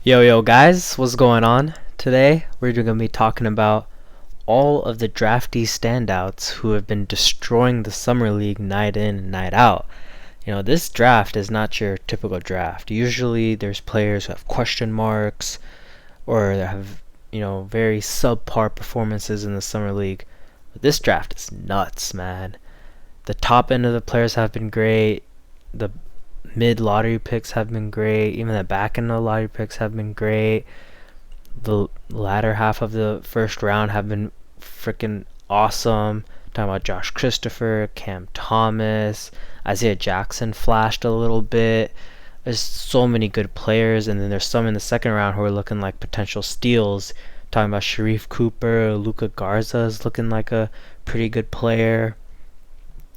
Yo guys, what's going on? Today we're going to be talking about all of the drafty standouts who have been destroying the summer league night in and night out. This draft is not your typical draft. Usually there's players who have question marks or that have, very subpar performances in the summer league. But this draft is nuts, man. The top end of the players have been great. The mid lottery picks have been great. Even the back end of the lottery picks have been great. The latter half of the first round have been freaking awesome. Talking about Josh Christopher, Cam Thomas, Isaiah Jackson flashed a little bit. There's so many good players, and then there's some in the second round who are looking like potential steals. Talking about Sharif Cooper, Luka Garza is looking like a pretty good player.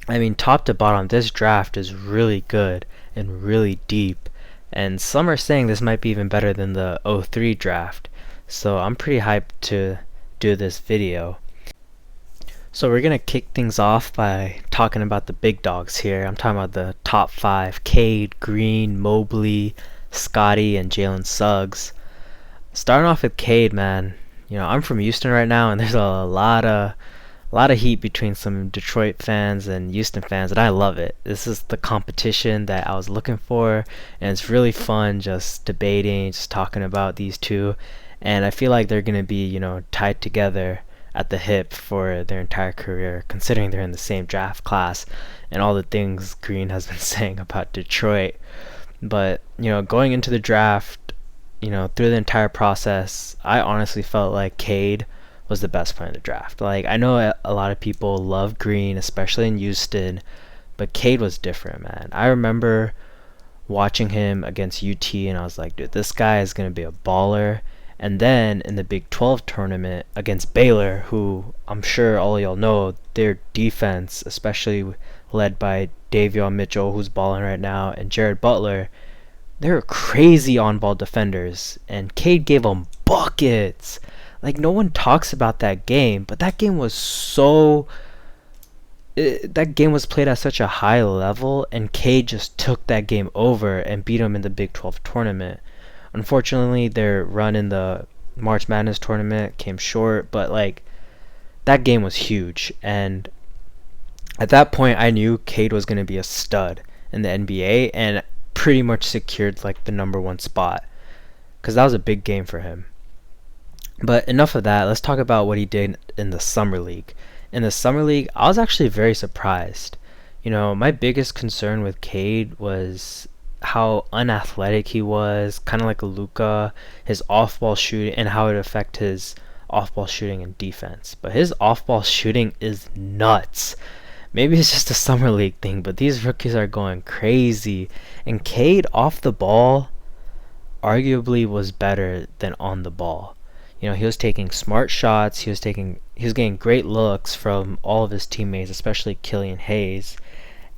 I mean, top to bottom, this draft is really good and really deep. And some are saying this might be even better than the '03 draft. So I'm pretty hyped to do this video. So we're going to kick things off by talking about the big dogs here. I'm talking about the top five: Cade, Green, Mobley, Scotty, and Jalen Suggs. Starting off with Cade, man. I'm from Houston right now, and there's a lot of heat between some Detroit fans and Houston fans, and I love it. This is the competition that I was looking for, and it's really fun just debating, just talking about these two. And I feel like they're going to be, tied together at the hip for their entire career, considering they're in the same draft class and all the things Green has been saying about Detroit. But, going into the draft, through the entire process, I honestly felt like Cade was the best player in the draft. Like, I know a lot of people love Green, especially in Houston, but Cade was different, man. I remember watching him against UT, and I was like, dude, this guy is going to be a baller. And then in the Big 12 tournament against Baylor, who I'm sure all y'all know, their defense, especially led by Davion Mitchell, who's balling right now, and Jared Butler, they're crazy on-ball defenders, and Cade gave them buckets. Like, no one talks about that game, but that game was that game was played at such a high level, and Cade just took that game over and beat him in the Big 12 tournament. Unfortunately, their run in the March Madness tournament came short, but like, that game was huge, and at that point I knew Cade was going to be a stud in the NBA and pretty much secured like the number one spot, because that was a big game for him. But enough of that. Let's talk about what he did in the summer league. In the summer league, I was actually very surprised. My biggest concern with Cade was how unathletic he was, kind of like a Luka, his off-ball shooting, and how it affect his off-ball shooting and defense. But his off-ball shooting is nuts. Maybe it's just a summer league thing, but these rookies are going crazy. And Cade off the ball arguably was better than on the ball. He was taking smart shots. He was getting great looks from all of his teammates, especially Killian Hayes,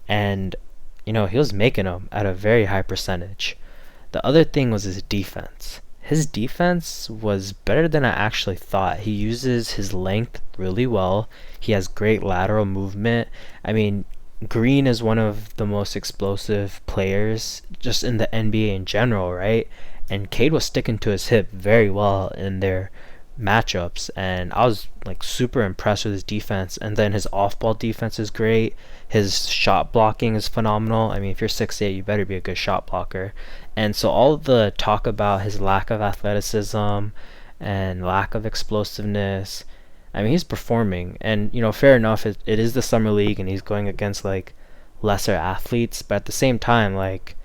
and he was making them at a very high percentage. The other thing was his defense. His defense was better than I actually thought. He uses his length really well. He has great lateral movement. I mean, Green is one of the most explosive players just in the NBA in general, right? And Cade was sticking to his hip very well in their matchups, and I was like super impressed with his defense. And then his off-ball defense is great. His shot blocking is phenomenal. I mean, if you're 6'8", you better be a good shot blocker. And so all the talk about his lack of athleticism and lack of explosiveness, I mean, he's performing. And fair enough, it is the summer league and he's going against like lesser athletes, but at the same time, like,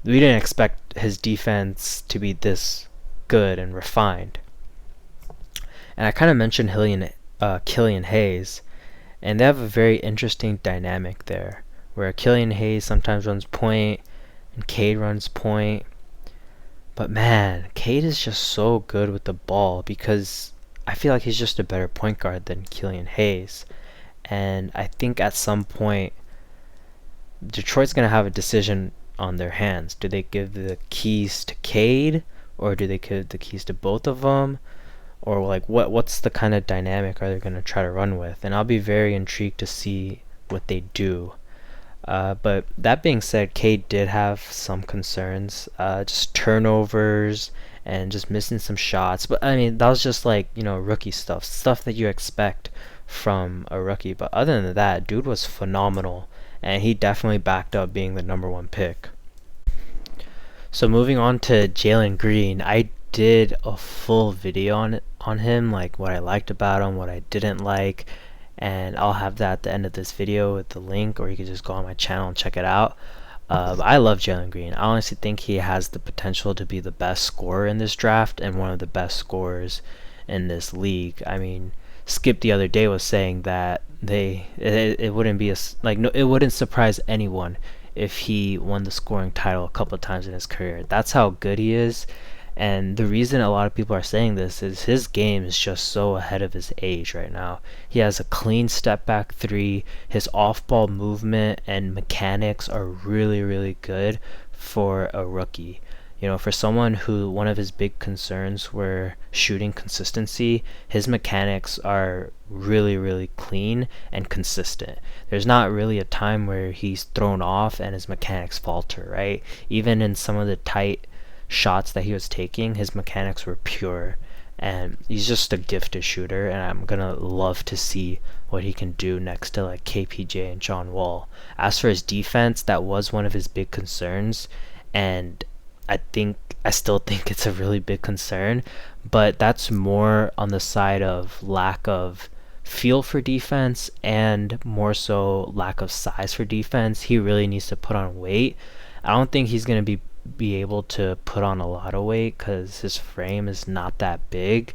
we didn't expect his defense to be this good and refined. And I kind of mentioned Killian Hayes, and they have a very interesting dynamic there, where Killian Hayes sometimes runs point and Cade runs point. But man, Cade is just so good with the ball, because I feel like he's just a better point guard than Killian Hayes. And I think at some point Detroit's going to have a decision on their hands. Do they give the keys to Cade, or do they give the keys to both of them? Or like, what's the kind of dynamic are they going to try to run with? And I'll be very intrigued to see what they do. But that being said, Cade did have some concerns, just turnovers and just missing some shots. But I mean, that was just like, rookie stuff that you expect from a rookie. But other than that, dude was phenomenal, and he definitely backed up being the number one pick. So moving on to Jalen Green, I did a full video on him, like what I liked about him, what I didn't like, and I'll have that at the end of this video with the link, or you can just go on my channel and check it out. But I love Jalen Green. I honestly think he has the potential to be the best scorer in this draft and one of the best scorers in this league. I mean, Skip the other day was saying that it wouldn't be like, no, it wouldn't surprise anyone if he won the scoring title a couple of times in his career. That's how good he is. And the reason a lot of people are saying this is his game is just so ahead of his age right now. He has a clean step back three. His off ball movement and mechanics are really, really good for a rookie. For someone who one of his big concerns were shooting consistency, his mechanics are really, really clean and consistent. There's not really a time where he's thrown off and his mechanics falter, right? Even in some of the tight shots that he was taking, his mechanics were pure, and he's just a gifted shooter, and I'm gonna love to see what he can do next to like KPJ and John Wall. As for his defense, that was one of his big concerns, and I still think it's a really big concern, but that's more on the side of lack of feel for defense and more so lack of size for defense. He really needs to put on weight. I don't think he's going to be able to put on a lot of weight because his frame is not that big.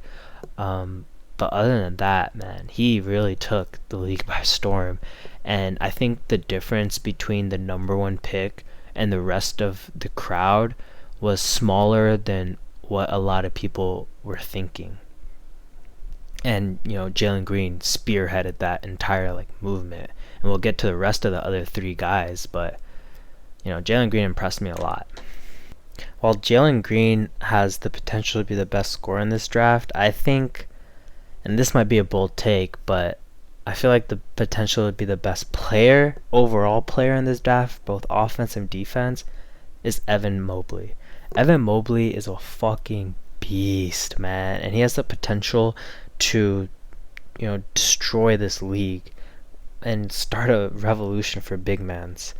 But other than that, man, he really took the league by storm. And I think the difference between the number one pick and the rest of the crowd was smaller than what a lot of people were thinking. And Jalen Green spearheaded that entire movement. And we'll get to the rest of the other three guys, but Jalen Green impressed me a lot. While Jalen Green has the potential to be the best scorer in this draft, I think, and this might be a bold take, but I feel like the potential to be the best overall player in this draft, both offense and defense, is Evan Mobley. Evan Mobley is a fucking beast, man, and he has the potential to, destroy this league and start a revolution for big mans.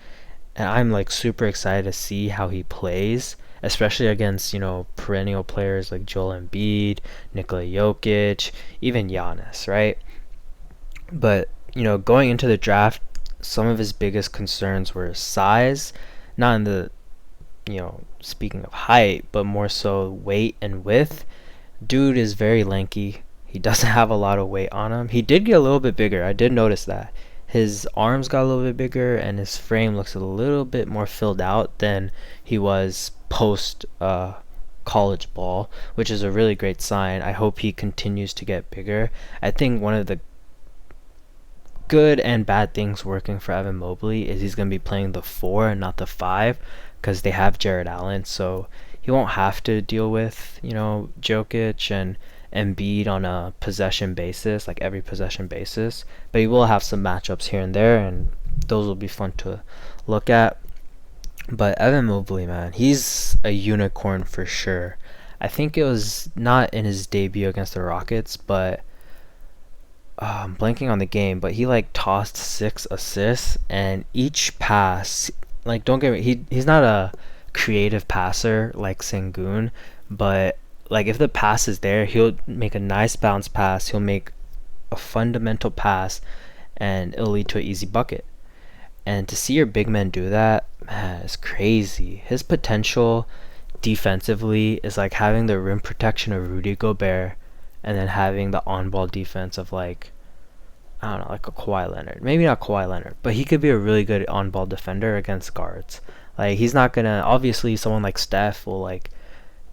And I'm super excited to see how he plays, especially against perennial players like Joel Embiid, Nikola Jokic, even Giannis, right? But going into the draft, some of his biggest concerns were size, not in the speaking of height, but more so weight and width. Dude is very lanky. He doesn't have a lot of weight on him. He did get a little bit bigger. I did notice that. His arms got a little bit bigger and his frame looks a little bit more filled out than he was post college ball, which is a really great sign. I hope he continues to get bigger. I think one of the good and bad things working for Evan Mobley is he's going to be playing the 4 and not the 5 because they have Jared Allen, so he won't have to deal with Jokic and Embiid on a possession basis, like every possession basis, but he will have some matchups here and there, and those will be fun to look at. But Evan Mobley, man, he's a unicorn for sure. I think it was not in his debut against the Rockets, but I'm blanking on the game, but he tossed 6 assists, and each pass, don't get me, he's not a creative passer like Sengun, but if the pass is there, he'll make a nice bounce pass, he'll make a fundamental pass, and it'll lead to an easy bucket. And to see your big men do that, man, it's crazy. His potential defensively is like having the rim protection of Rudy Gobert and then having the on-ball defense of I don't know, like a Kawhi Leonard. Maybe not Kawhi Leonard, but he could be a really good on-ball defender against guards. He's not gonna, obviously someone like Steph will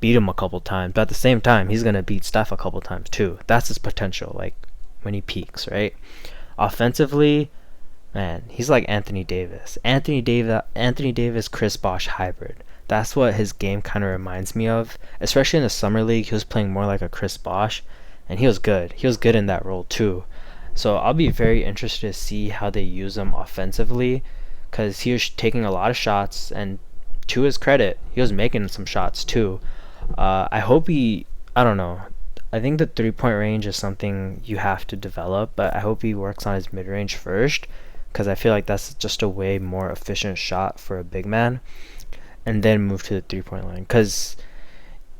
beat him a couple times, but at the same time he's gonna beat Steph a couple times too. That's his potential, when he peaks, right? Offensively, man, he's like Anthony Davis, Chris Bosh hybrid. That's what his game kind of reminds me of. Especially in the summer league, he was playing more like a Chris Bosh, and he was good in that role too. So I'll be very interested to see how they use him offensively, because he was taking a lot of shots, and to his credit, he was making some shots too. I hope he, I don't know. I think the 3 point range is something you have to develop, but I hope he works on his mid range first, because I feel like that's just a way more efficient shot for a big man, and then move to the 3 point line. Because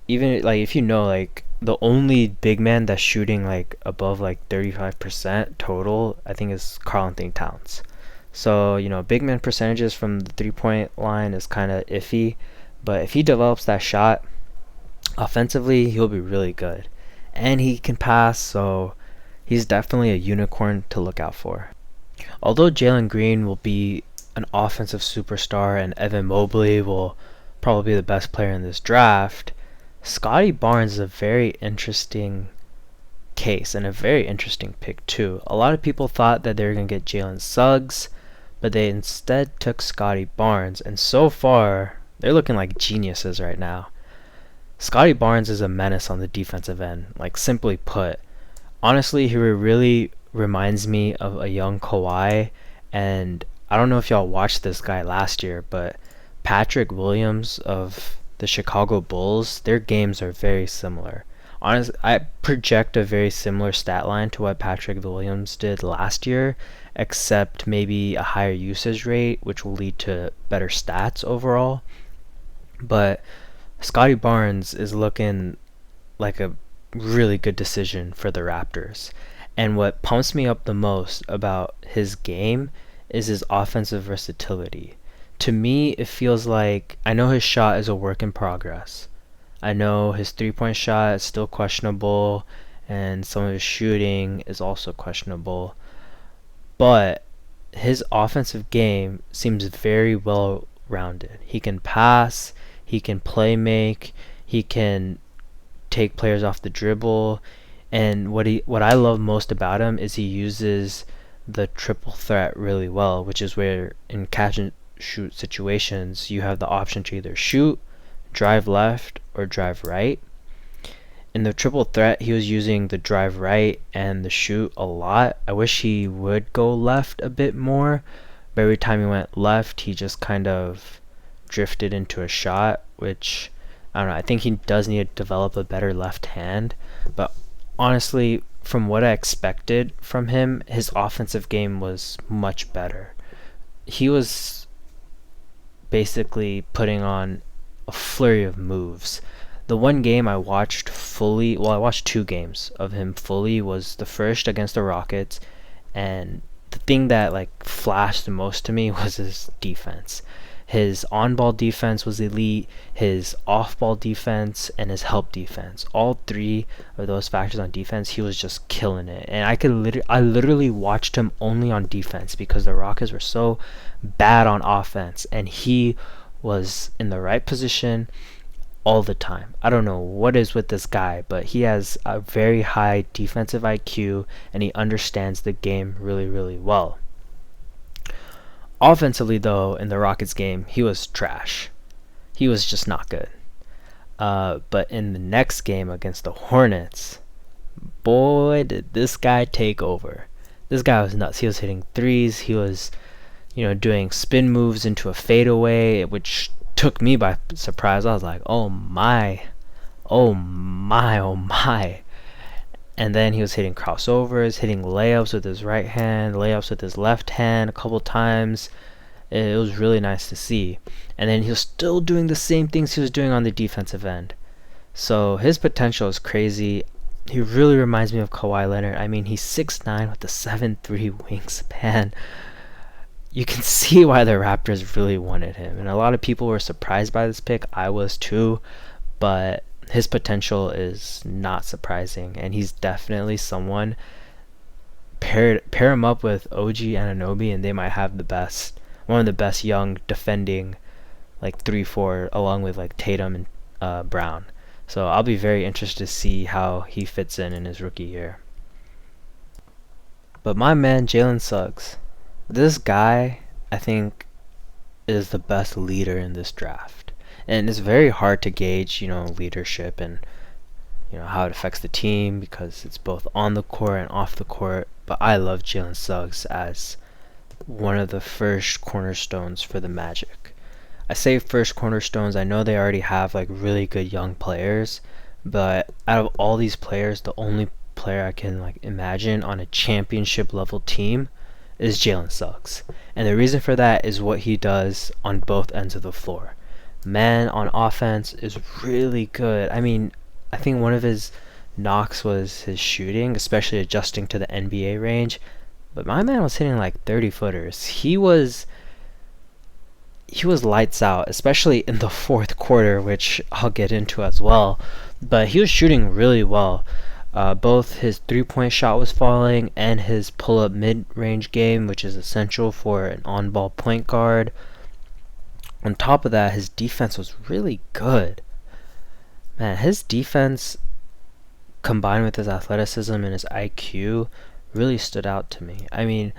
even like if you know, like the only big man that's shooting like above like 35% total, I think is Karl Anthony Towns. So big man percentages from the 3 point line is kind of iffy, but if he develops that shot offensively, he'll be really good, and he can pass, so he's definitely a unicorn to look out for. Although Jalen Green will be an offensive superstar and Evan Mobley will probably be the best player in this draft, Scotty Barnes is a very interesting case and a very interesting pick too. A lot of people thought that they were going to get Jalen Suggs, but they instead took Scotty Barnes, and so far they're looking like geniuses right now. Scotty Barnes is a menace on the defensive end. Like, simply put, honestly, he really reminds me of a young Kawhi, and I don't know if y'all watched this guy last year, but Patrick Williams of the Chicago Bulls, their games are very similar. Honestly, I project a very similar stat line to what Patrick Williams did last year, except maybe a higher usage rate, which will lead to better stats overall. But Scotty Barnes is looking like a really good decision for the Raptors. And what pumps me up the most about his game is his offensive versatility. To me, it feels like, I know his shot is a work in progress. I know his 3 point shot is still questionable, and some of his shooting is also questionable. But his offensive game seems very well rounded. He can pass, he can play make, he can take players off the dribble, and what I love most about him is he uses the triple threat really well, which is where in catch and shoot situations you have the option to either shoot, drive left, or drive right. In the triple threat, he was using the drive right and the shoot a lot. I wish he would go left a bit more, but every time he went left, he just kind of drifted into a shot, which I don't know. I think he does need to develop a better left hand, but honestly, from what I expected from him, his offensive game was much better. He was basically putting on a flurry of moves. The one game I watched fully, well, I watched 2 games of him fully, was the first against the Rockets, and the thing that like flashed the most to me was his defense. His on-ball defense was elite, his off-ball defense, and his help defense. All 3 of those factors on defense, he was just killing it. And I literally watched him only on defense because the Rockets were so bad on offense, and he was in the right position all the time. I don't know what is with this guy, but he has a very high defensive IQ, and he understands the game really, really well. Offensively, though, in the Rockets game, he was trash. He was just not good. But in the next game against the Hornets, boy, did this guy take over. This guy was nuts. He was hitting threes. He was, doing spin moves into a fadeaway, which took me by surprise. I was like, oh my, oh my, oh my. And then he was hitting crossovers, hitting layups with his right hand, layups with his left hand a couple times. It was really nice to see. And then he was still doing the same things he was doing on the defensive end. So his potential is crazy. He really reminds me of Kawhi Leonard. I mean, he's 6'9" with a 7'3" wingspan. You can see why the Raptors really wanted him. And a lot of people were surprised by this pick. I was too. But his potential is not surprising, and he's definitely someone. Pair him up with OG Anunoby, and they might have one of the best young defending, like 3-4, along with like Tatum and Brown. So I'll be very interested to see how he fits in his rookie year. But my man Jalen Suggs, this guy, I think, is the best leader in this draft. And it's very hard to gauge, leadership and, how it affects the team, because it's both on the court and off the court. But I love Jalen Suggs as one of the first cornerstones for the Magic. I say first cornerstones, I know they already have like really good young players, but out of all these players, the only player I can like imagine on a championship level team is Jalen Suggs. And the reason for that is what he does on both ends of the floor. Man on offense is really good. I mean, I think one of his knocks was his shooting, especially adjusting to the NBA range. But my man was hitting like 30 footers. He was lights out, especially in the fourth quarter, which I'll get into as well. But he was shooting really well. Both his three-point shot was falling and his pull-up mid-range game, which is essential for an on-ball point guard. On top of that, his defense was really good. Man, his defense combined with his athleticism and his IQ really stood out to me. I mean,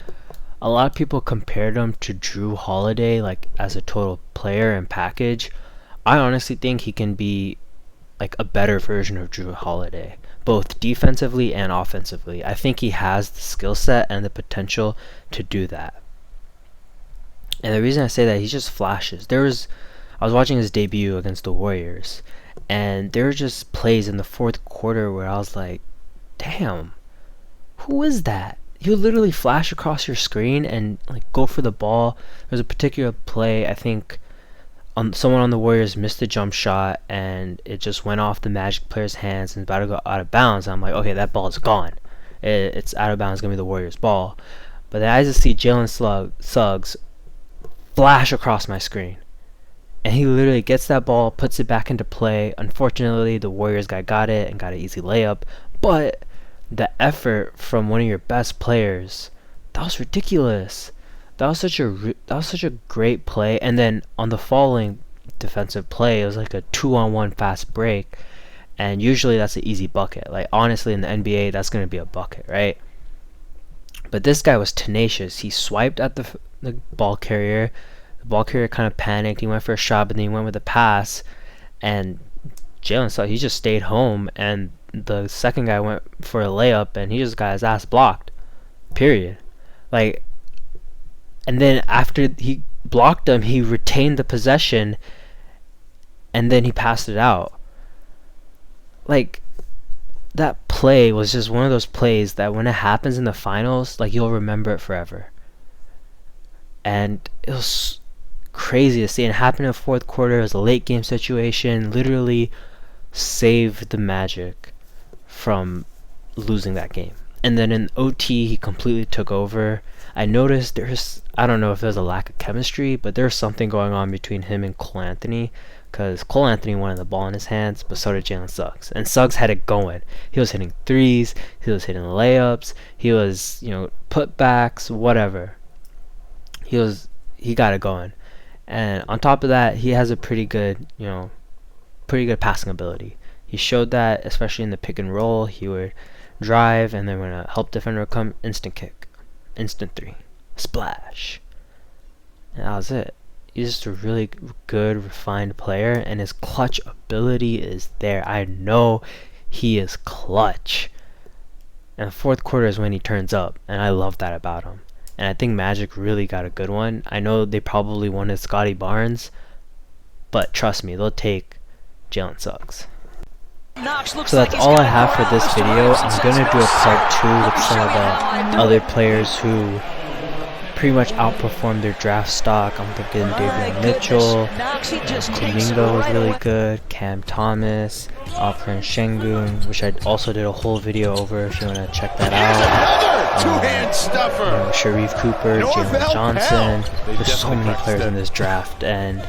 a lot of people compared him to Drew Holiday, like as a total player and package. I honestly think he can be like a better version of Drew Holiday, both defensively and offensively. I think he has the skill set and the potential to do that. And the reason I say that, he just flashes. I was watching his debut against the Warriors, and there were just plays in the fourth quarter where I was like, damn, who is that? He'll literally flash across your screen and like go for the ball. There's a particular play, I think someone on the Warriors missed a jump shot and it just went off the Magic player's hands and about to go out of bounds. I'm like, okay, that ball is gone. It's out of bounds, it's gonna be the Warriors ball. But then I just see Jalen Suggs flash across my screen, and he literally gets that ball, puts it back into play. Unfortunately, the Warriors guy got it and got an easy layup, but the effort from one of your best players, that was ridiculous. That was such a great play. And then on the following defensive play, it was like a 2-on-1 fast break, and usually that's an easy bucket. Like honestly, in the NBA, that's gonna be a bucket, right? But this guy was tenacious. He swiped at the ball carrier. The ball carrier kind of panicked. He went for a shot, but then he went with a pass, and Jalen saw he just stayed home, and the second guy went for a layup, and he just got his ass blocked. Period. Like, and then after he blocked him, he retained the possession, and then he passed it out. Like, that play was just one of those plays that when it happens in the finals, like, you'll remember it forever. And it was crazy to see it happen in the fourth quarter. It was a late game situation, literally saved the Magic from losing that game. And then in OT, he completely took over. I noticed I don't know if there's a lack of chemistry, but there's something going on between him and Cole Anthony, because Cole Anthony wanted the ball in his hands, but so did Jalen Suggs. And Suggs had it going. He was hitting threes, he was hitting layups, he was, putbacks, whatever. He got it going. And on top of that, he has a pretty good passing ability. He showed that, especially in the pick and roll. He would drive, and then when a help defender would come, instant kick, instant three, splash. And that was it. He's just a really good, refined player, and his clutch ability is there. I know he is clutch. And the fourth quarter is when he turns up, and I love that about him. And I think Magic really got a good one. I know they probably wanted Scotty Barnes, but trust me, they'll take Jalen Suggs. So that's all I have for this video. I'm going to do a part 2 with some of the other players who pretty much outperformed their draft stock. I'm thinking Davion Mitchell, Kuminga was really good, Cam Thomas, Alperen Şengün, which I also did a whole video over if you want to check that out. Sharif Cooper, Jalen Johnson. There's so many players in this draft, and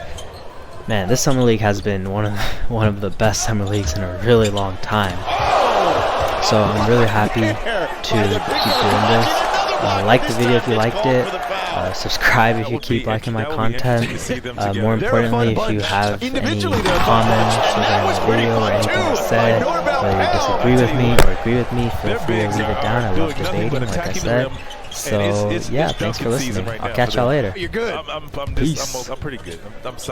man, this summer league has been one of the best summer leagues in a really long time. So I'm really happy to keep doing this. Like the video if you liked it. Subscribe if you keep liking my content. More importantly, if you have any comments regarding the video or anything I said, whether you disagree with me or agree with me, feel free to leave it down. I love debating, like I said. So yeah, thanks for listening. I'll catch y'all later. You're good. Peace. I'm pretty good. I'm solid.